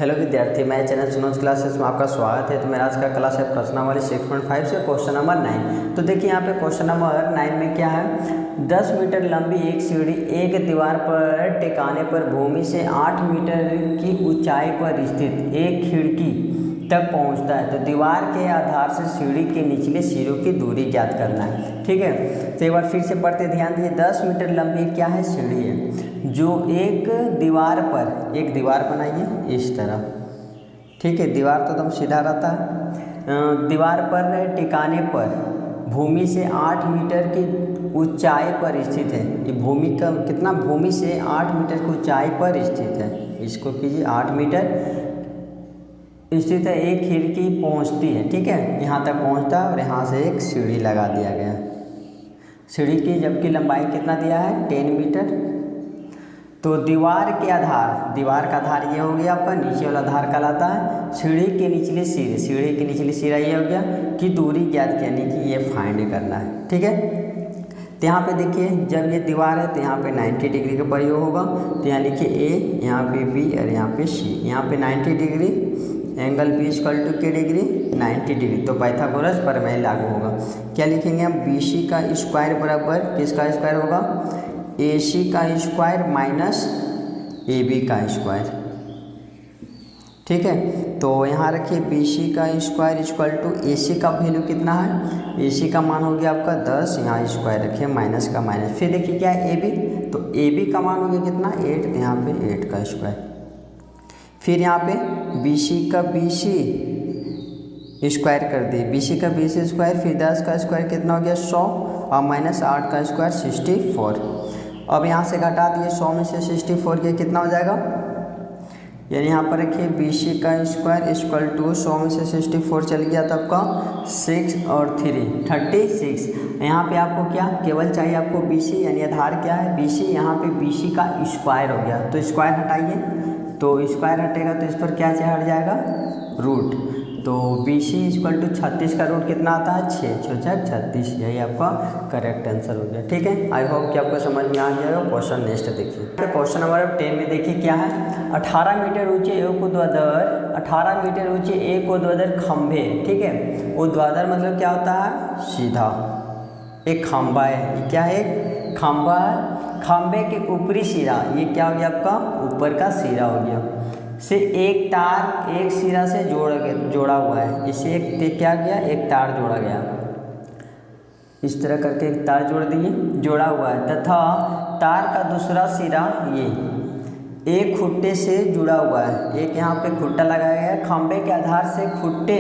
Hello विद्यार्थी, मैं channel Sunoj classes में आपका स्वागत है। तो मेरा आज का क्लास है प्रश्नावली 6.5 से क्वेश्चन नंबर 9। तो देखिए यहाँ पे क्वेश्चन नंबर 9 में क्या है, 10 मीटर लंबी एक सीढ़ी एक दीवार पर टिकाने पर भूमि से 8 मीटर की ऊंचाई पर स्थित एक खिड़की तक पहुंचता है। तो दीवार के आधार से सीढ़ी के निचले सिरों की दूरी ज्ञात करना है। ठीक है, तो एक बार फिर से पढ़ते ध्यान दीजिए। 10 मीटर लंबी क्या है, सीढ़ी है जो एक दीवार पर, एक दीवार बनाइए इस तरह। ठीक है, दीवार तो एकदम सीधा रहता है। दीवार पर टिकाने पर भूमि से 8 मीटर की ऊंचाई पर स्थित है। ये भूमि का कितना, भूमि से 8 मीटर की ऊंचाई पर स्थित है। इसको कीजिए, 8 मीटर स्थित है। एक खिड़की पहुंचती है, ठीक है, यहाँ तक पहुंचता है और यहाँ से एक सीढ़ी लगा दिया गया। सीढ़ी की जबकि लंबाई कितना दिया है, 10 मीटर। तो दीवार के आधार, दीवार का आधार ये हो गया आपका, नीचे वाला आधार कहलाता है। सीढ़ी के निचले सिरे, सीढ़ी के निचले सिरा ये हो गया कि दूरी ज्ञात की, यानी कि ये फाइंड करना है। ठीक है, तो यहाँ पे देखिए जब ये दीवार है तो यहाँ पे 90 डिग्री का प्रयोग होगा। तो यहाँ लिखिए ए, यहाँ पे बी और यहाँ पे सी। यहाँ पे 90 degree, angle B equal to के डिग्री 90 डिग्री। तो पाइथागोरस प्रमेय लागू होगा। क्या लिखेंगे हम, बी सी का स्क्वायर बराबर किसका स्क्वायर होगा, ए सी का स्क्वायर माइनस ए बी का स्क्वायर। ठीक है, तो यहाँ रखिए बी सी का स्क्वायर इक्वल टू ए सी का वैल्यू कितना है, ए सी का मान हो गया आपका 10, यहाँ स्क्वायर रखिए माइनस का माइनस। फिर देखिए क्या है, ए बी, तो ए बी का मान हो गया कितना 8, तो यहाँ पे 8 का स्क्वायर। फिर यहाँ पे बी सी का बी सी स्क्वायर कर दिए, बी सी का बी सी स्क्वायर, फिर 10 का स्क्वायर कितना हो गया 100 और माइनस 8 का स्क्वायर 64। अब यहाँ से घटा दिए, 100 में से 64 के कितना हो जाएगा, यानी यहाँ पर रखिए बी सी का स्क्वायर इक्वल टू 100 में से 64 चल गया तो आपका 6 और 3 36। यहाँ पे आपको क्या केवल चाहिए, आपको बी सी यानी आधार क्या है बी सी, यहाँ पे बी सी का स्क्वायर हो गया। तो स्क्वायर हटाइए, तो स्क्वायर हटेगा तो इस पर क्या हट जाएगा, रूट। तो बी सी इक्वल टू 36 का रूट कितना आता है 6, 6 36। यही आपका करेक्ट आंसर हो गया। ठीक है, आई होप कि आपको समझ में आ गया होगा। क्वेश्चन नेक्स्ट देखिए, क्वेश्चन नंबर 10 में देखिए क्या है, 18 मीटर ऊंचे एक ऊर्ध्वाधर, 18 मीटर ऊंचे एक ऊर्ध्वाधर खंभे। ठीक है, ऊर्ध्वाधर मतलब क्या होता है, सीधा। एक खंभा है, ये क्या है, एक खंभा है। खंभे के ऊपरी सिरा, ये क्या हो गया आपका ऊपर का सिरा हो गया, से एक तार एक सिरा से जोड़ा हुआ है। इसे एक क्या गया, एक तार जोड़ा गया, इस तरह करके एक तार जोड़ा हुआ है तथा तार का दूसरा सिरा ये एक खुट्टे से जुड़ा हुआ है। एक यहाँ पे खुट्टा लगाया गया है। खंभे के आधार से खुट्टे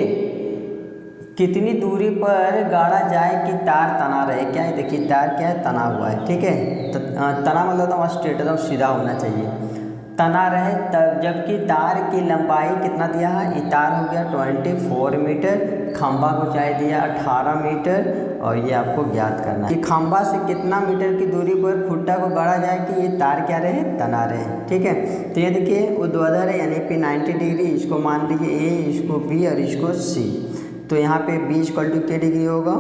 कितनी दूरी पर गाड़ा जाए कि तार तना रहे। क्या है, देखिए तार क्या है, तना हुआ है। ठीक है, तना मतलब तो स्ट्रेट एकदम सीधा होना चाहिए, तना रहे तब। जबकि तार की लंबाई कितना दिया है, ये तार हो गया 24 मीटर, खंभा को ऊंचाई दिया 18 मीटर और ये आपको ज्ञात करना है कि खंभा से कितना मीटर की दूरी पर खुट्टा को गाड़ा जाए कि ये तार क्या रहे, तना रहे। ठीक है, तो ये देखिए ऊर्ध्वाधर है यानी कि 90 डिग्री, इसको मान लीजिए ए, इसको बी और इसको सी। तो यहाँ पे बी इक्वल टू के डिग्री होगा,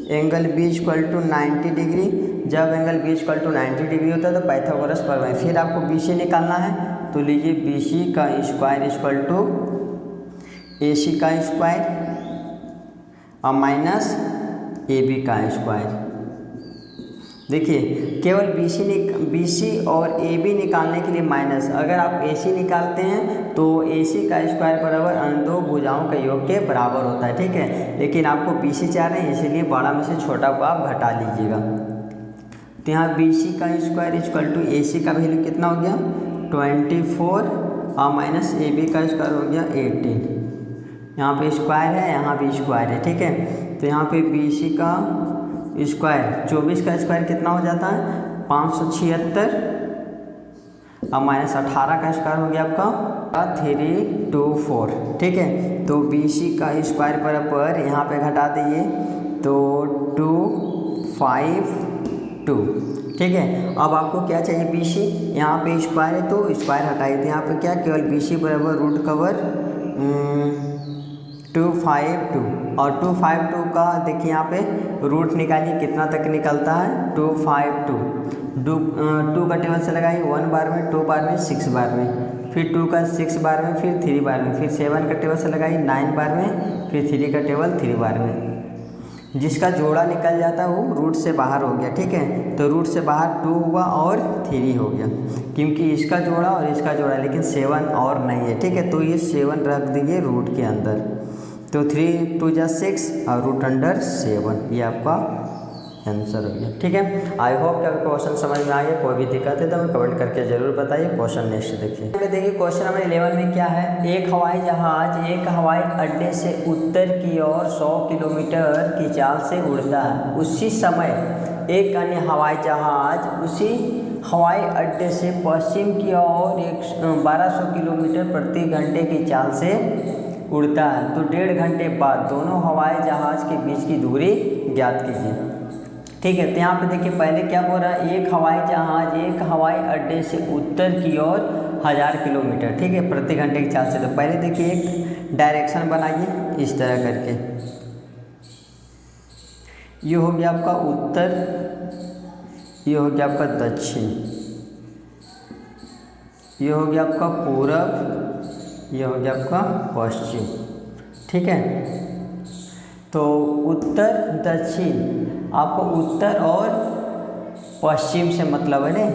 angle B equal to 90 degree. जब angle B equal to 90 degree होता है तो पाइथागोरस प्रमेय। फिर आपको बी सी निकालना है, तो लीजिए बी सी का स्क्वायर इक्वल टू ए सी का स्क्वायर और माइनस ए बी का स्क्वायर। देखिए केवल बी सी और ए बी निकालने के लिए माइनस, अगर आप ए सी निकालते हैं तो ए सी का स्क्वायर बराबर अन्य दो भुजाओं का योग के बराबर होता है। ठीक है, लेकिन आपको बी सी चाह रहे हैं इसीलिए बड़ा में से छोटा को आप घटा लीजिएगा। तो यहाँ बी सी का स्क्वायर इक्वल टू ए सी का वैल्यू कितना हो गया 24 और माइनस ए बी का स्क्वायर हो गया 18। यहाँ पे स्क्वायर है, यहाँ भी स्क्वायर है। ठीक है, तो यहाँ पे बी सी का स्क्वायर 24 का स्क्वायर कितना हो जाता है 576 और माइनस 18 का स्क्वायर हो गया आपका 324। ठीक है, तो बी सी का स्क्वायर बराबर यहाँ पे घटा दीजिए तो 252। ठीक है, अब आपको क्या चाहिए बी सी, यहाँ पे स्क्वायर है तो स्क्वायर हटाइए। तो यहाँ पे क्या केवल बी सी बराबर रूट कवर 252 और 252 का देखिए यहाँ पे रूट निकालिए कितना तक निकलता है 252। टू का टेबल से लगाइए 1 बार में, 2 बार में, 6 बार में, फिर 2 का 6 बार में, फिर 3 बार में, फिर 7 का टेबल से लगाइए 9 बार में, फिर 3 का टेबल 3 बार में। जिसका जोड़ा निकल जाता है वो रूट से बाहर हो गया, ठीक है। तो रूट से बाहर 2 हुआ और 3 हो गया, क्योंकि इसका जोड़ा और इसका जोड़ा, लेकिन 7 और नहीं है, ठीक है। तो ये 7 रख दीजिए रूट के अंदर। तो 3 2 जा 6 और रूट अंडर 7, ये आपका आंसर हो गया, ठीक है। आई होप कि आपको क्वेश्चन समझ में आ गया। कोई भी दिक्कत है तो हमें कमेंट करके जरूर बताइए। क्वेश्चन नेक्स्ट देखिए। देखिए क्वेश्चन नंबर 11 में क्या है, एक हवाई जहाज एक हवाई अड्डे से उत्तर की ओर 100 किलोमीटर की चाल से उड़ता है। उसी समय एक अन्य हवाई जहाज उसी हवाई अड्डे से पश्चिम की ओर 1200 किलोमीटर प्रति घंटे की चाल से उड़ता है। तो 1.5 घंटे बाद दोनों हवाई जहाज के बीच की दूरी ज्ञात कीजिए, ठीक है। तो यहाँ पे देखिए पहले क्या बोल रहा है, एक हवाई जहाज एक हवाई अड्डे से उत्तर की ओर 1000 किलोमीटर, ठीक है, प्रति घंटे की चाल से। तो पहले देखिए एक डायरेक्शन बनाइए इस तरह करके, ये हो गया आपका उत्तर, ये हो गया आपका दक्षिण, ये हो गया आपका पूरब, ये हो गया आपका पश्चिम, ठीक है। तो उत्तर दक्षिण, आपको उत्तर और पश्चिम से मतलब है ना।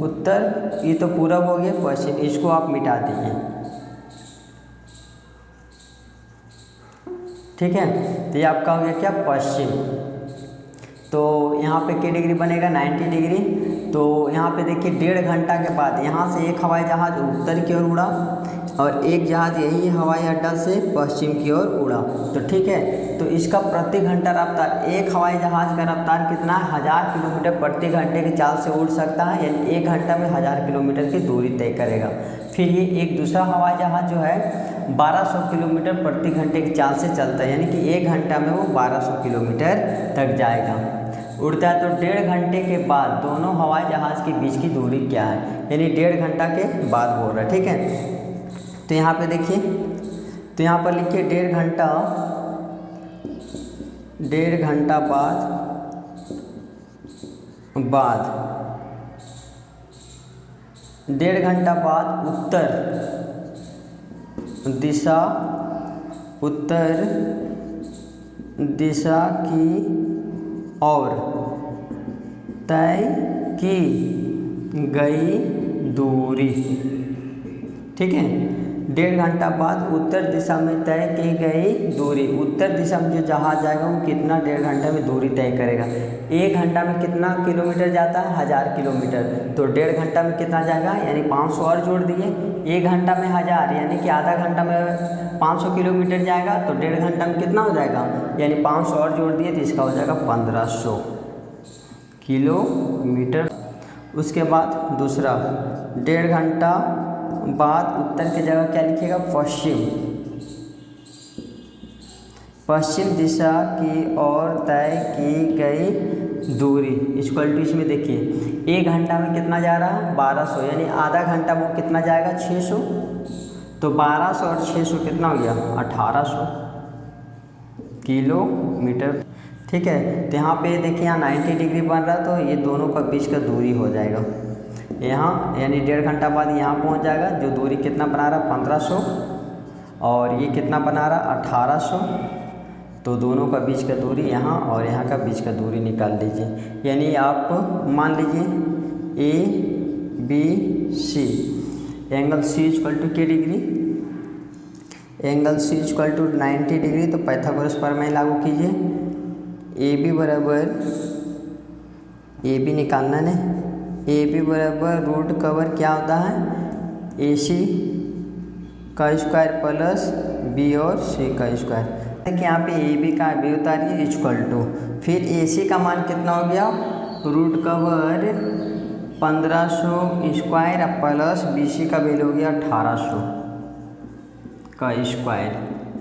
उत्तर ये तो पूरब हो गया, पश्चिम इसको आप मिटा दीजिए, ठीक है। तो ये आपका हो गया क्या, पश्चिम। तो यहाँ पे क्या डिग्री बनेगा, 90 डिग्री। तो यहाँ पे देखिए 1.5 घंटा के बाद यहाँ से एक हवाई जहाज उत्तर की ओर उड़ा और एक जहाज यही हवाई अड्डा से पश्चिम की ओर उड़ा, तो ठीक है। तो इसका प्रति घंटा रफ्तार, एक हवाई जहाज का रफ्तार कितना है, 1000 किलोमीटर प्रति घंटे की चाल से उड़ सकता है, यानी 1 घंटा में 1000 किलोमीटर की दूरी तय करेगा। फिर ये एक दूसरा हवाई जहाज जो है 1200 किलोमीटर प्रति घंटे की चाल से चलता है, यानी कि 1 घंटा में वो 1200 किलोमीटर तक जाएगा, उड़ता है। तो 1.5 घंटे के बाद दोनों हवाई जहाज के बीच की दूरी क्या है, यानी 1.5 घंटा के बाद बोल रहा है, ठीक है। तो यहाँ पे देखिए, तो यहाँ पर लिखिए 1.5 घंटा बाद 1.5 घंटा बाद उत्तर दिशा की ओर तय की गई दूरी, ठीक है। 1.5 घंटा बाद उत्तर दिशा में तय की गई दूरी, उत्तर दिशा में जो जहाज जाएगा वो कितना 1.5 घंटे में दूरी तय करेगा। 1 घंटा में कितना किलोमीटर जाता है, 1000 किलोमीटर। तो 1.5 घंटा में कितना जाएगा, यानी 500 और जोड़ दिए। 1 घंटा में 1000, यानी कि आधा घंटा में 500 किलोमीटर जाएगा। तो 1.5 घंटा में कितना हो जाएगा, यानी 500 और जोड़ दिए तो इसका हो जाएगा 1500 किलोमीटर। उसके बाद दूसरा 1.5 घंटा बाद उत्तर की जगह क्या लिखिएगा, पश्चिम दिशा की ओर तय की गई दूरी इक्वल टू, इसमें देखिए 1 घंटा में कितना जा रहा है, 1200, यानी आधा घंटा वो कितना जाएगा, 600। तो 1200 और 600 कितना हो गया, 1800 किलोमीटर, ठीक है। तो यहाँ पे देखिए यहाँ 90 डिग्री बन रहा है, तो ये दोनों का बीच का दूरी हो जाएगा यहाँ, यानी 1.5 घंटा बाद यहाँ पहुँच जाएगा। जो दूरी कितना बना रहा, 1500, और ये कितना बना रहा, 1800। तो दोनों का बीच का दूरी यहाँ और यहाँ का बीच का दूरी निकाल लीजिए, यानी आप मान लीजिए ABC, angle C equal to क्या degree, angle C equal to 90 degree. तो पाइथागोरस प्रमेय लागू कीजिए, AB बराबर, AB निकालना है, AB बराबर रूट कवर क्या होता है, AC का स्क्वायर प्लस B और C का स्क्वायर। देखिए यहाँ पे AB का B उतारिए इक्वल टू, फिर AC का मान कितना हो गया, root over 1500 square plus BC का वैल्यू हो गया 1800 का स्क्वायर।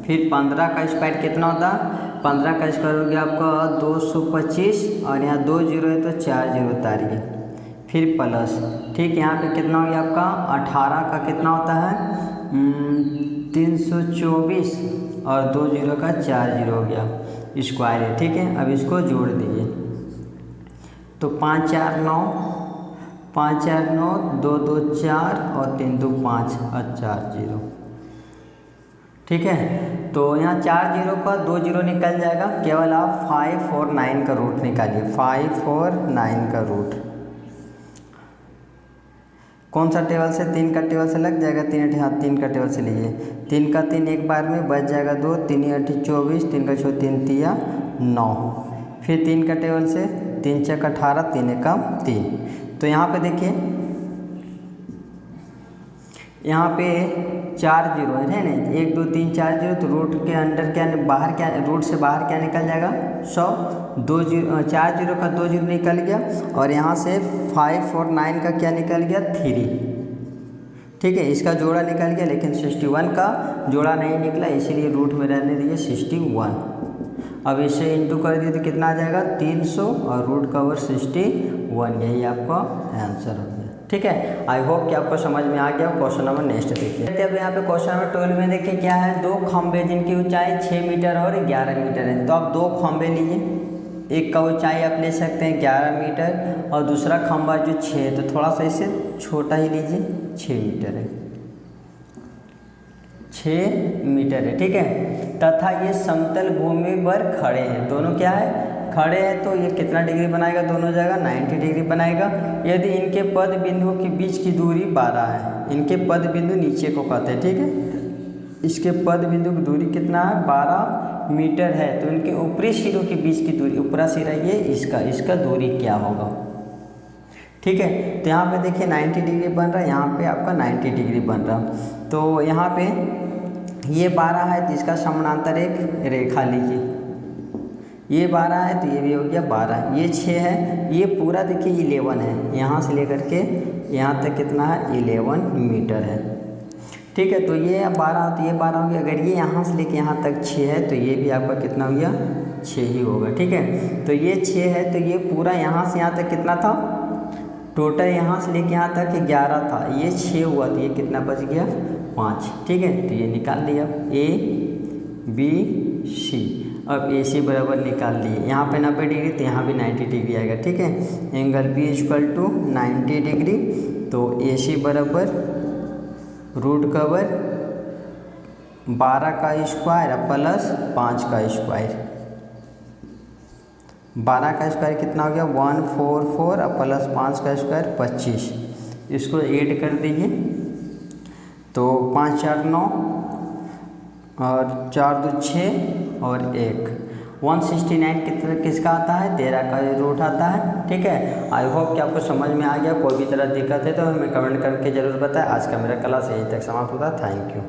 फिर 15 का स्क्वायर कितना होता है, 15 का स्क्वायर हो गया आपका 225, और यहाँ 2 जीरो है तो 4 जीरो उतारिए, फिर प्लस, ठीक। यहाँ पे कितना हो गया आपका 18 का कितना होता है 324, और 2 जीरो का 4 जीरो हो गया स्क्वायर है, ठीक है। अब इसको जोड़ दीजिए, तो 5 4 9 5 4 9, 2 2 4 और 3 2 5 और 4 0। ठीक है, तो यहाँ 4 0 का 2 0 निकल जाएगा, केवल आप 5 और 9 का रूट निकालिए। 5 और 9 का रूट कौन सा टेबल से? 3 का टेबल से लग जाएगा। 3 हाँ 3 का टेबल से लीजिए। 3 का 3 एक बार में बच जाएगा 2, 3 8 24, 3 का 6 3 तिया 9। फिर 3 का टेबल से 3 6 18, 3 1 3। तो यहाँ पे देखिए, यहाँ पे 4 0 है ना, 1 2 3 4 0। तो रूट के अंदर क्या, बाहर क्या, रूट से बाहर क्या निकल जाएगा? 100। 4 0 का 2 0 निकल गया, और यहाँ से 5 और 9 का क्या निकल गया? 3। ठीक है, इसका जोड़ा निकल गया, लेकिन 61 का जोड़ा नहीं निकला, इसीलिए रूट में रहने दिए 61। अब इसे इंटू कर दिए तो कितना आ जाएगा? 300 और रूट का ओवर 61। यही आपका आंसर हो गया। ठीक है, आई होप कि आपको समझ में आ गया। क्वेश्चन नंबर नेक्स्ट देखिए। अब यहाँ पे क्वेश्चन नंबर 12 में देखिए क्या है, 2 खंभे जिनकी ऊंचाई 6 मीटर और 11 मीटर है। तो आप 2 खंभे लीजिए, एक का ऊंचाई आप ले सकते हैं 11 मीटर और दूसरा खंभा जो 6 है, तो थोड़ा सा इसे छोटा ही लीजिए, 6 मीटर है, 6 मीटर है। ठीक है, तथा ये समतल भूमि पर खड़े हैं। दोनों क्या है? खड़े हैं। तो ये कितना डिग्री बनाएगा? दोनों जगह 90 डिग्री बनाएगा। यदि इनके पद बिंदुओं के बीच की दूरी 12 है। इनके पद बिंदु नीचे को कहते हैं। ठीक है, इसके पद बिंदु की दूरी कितना है? 12 मीटर है। तो इनके ऊपरी सिरों के बीच की दूरी, ऊपरा सिरा ये इसका दूरी क्या होगा? ठीक है, तो यहाँ पे देखिए 90 डिग्री बन रहा है, यहाँ पे आपका 90 डिग्री बन रहा। तो यहाँ पे ये 12 है, जिसका समानांतर एक रेखा लीजिए। ये 12 है तो ये भी हो गया 12। ये 6 है, ये पूरा देखिए 11 है। यहाँ से लेकर के यहाँ तक कितना है? 11 मीटर है। ठीक है, तो ये 12 तो ये 12 हो गया। अगर ये यहाँ से लेके यहाँ तक 6 है, तो ये भी आपका कितना हो गया? 6 ही होगा। ठीक है, तो ये 6 है, तो ये पूरा यहाँ से यहाँ तक कितना था? टोटल यहाँ से लेके यहाँ तक 11 था, ये 6 हुआ, तो ये कितना बच गया? 5। ठीक है, तो ये निकाल लिया ABC। अब AC बराबर निकाल लिए। यहाँ पे 90 डिग्री, तो यहाँ भी 90 डिग्री आएगा। ठीक है, एंगल B = 90 डिग्री। तो AC बराबर रूट कवर 12 का स्क्वायर प्लस 5 का स्क्वायर। 12 का स्क्वायर कितना हो गया? 144 और प्लस 5 का स्क्वायर 25। इसको ऐड कर दीजिए, तो 5 4 9 और 4 2 6 और 1 169 किसका आता है? 13 का रूट आता है। ठीक है, आई होप कि आपको समझ में आ गया। कोई भी तरह दिक्कत है तो हमें कमेंट करके जरूर बताएं। आज का मेरा क्लास यहीं तक समाप्त होता है। Thank you.